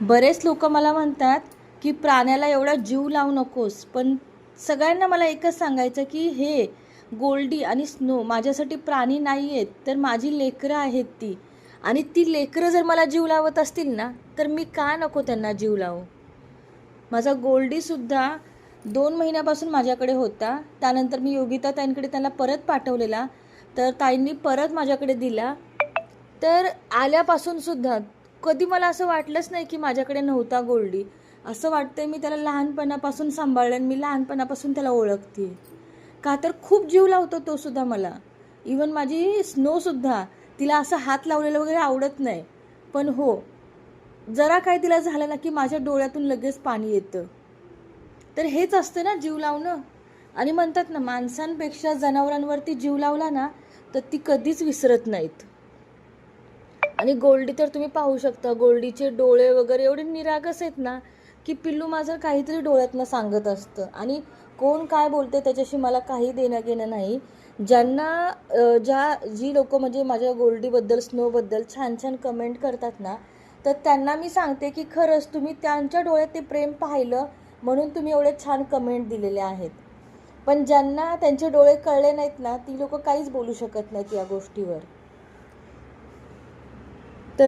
बरेच लोक मला म्हणतात की प्राण्याला एवढा जीव लावू नकोस, पण सगळ्यांना मला एकच सांगायचं की हे गोल्डी आणि स्नो माझ्यासाठी प्राणी नाही आहेत, तर माझी लेकरं आहेत ती. आणि ती लेकरं जर मला जीव लावत असतील ना, तर मी का नको त्यांना जीव लावू. माझा गोल्डीसुद्धा 2 महिन्यापासून माझ्याकडे होता. त्यानंतर मी योगिता ताईंकडे त्याला परत पाठवलेला, तर ताईंनी परत माझ्याकडे दिला. तर आल्यापासूनसुद्धा कधी मला असं वाटलंच नाही की माझ्याकडे नव्हता गोल्डी. असं वाटतंय मी त्याला लहानपणापासून सांभाळलं आणि मी लहानपणापासून त्याला ओळखते. का तर खूप जीव लावतो तो सुद्धा मला. इवन माझी स्नोसुद्धा, तिला असं हात लावलेलं वगैरे आवडत नाही. पण हो, जरा काय तिला झालं ना की माझ्या डोळ्यातून लगेच पाणी येतं. तर हेच असतं ना जीव लावणं. आणि म्हणतात ना, माणसांपेक्षा जनावरांवरती जीव लावला ना तर ती कधीच विसरत नाहीत. आणि गोल्डी तर तुम्ही पाहू शकता, गोल्डीचे डोळे वगैरे एवढे निरागस आहेत ना की पिल्लू माझं काहीतरी डोळ्यातनं सांगत असतं. आणि कोण काय बोलते त्याच्याशी मला काही देणं घेणं नाही. जी लोक म्हणजे माझ्या गोल्डीबद्दल, स्नोबद्दल छान छान कमेंट करतात ना, तर त्यांना मी सांगते की खरंच तुम्ही त्यांच्या डोळ्यात ते प्रेम पाहिलं म्हणून तुम्ही एवढे छान कमेंट दिलेले आहेत. पण ज्यांना त्यांचे डोळे कळले नाहीत ना, ती लोक काहीच बोलू शकत नाहीत या गोष्टीवर.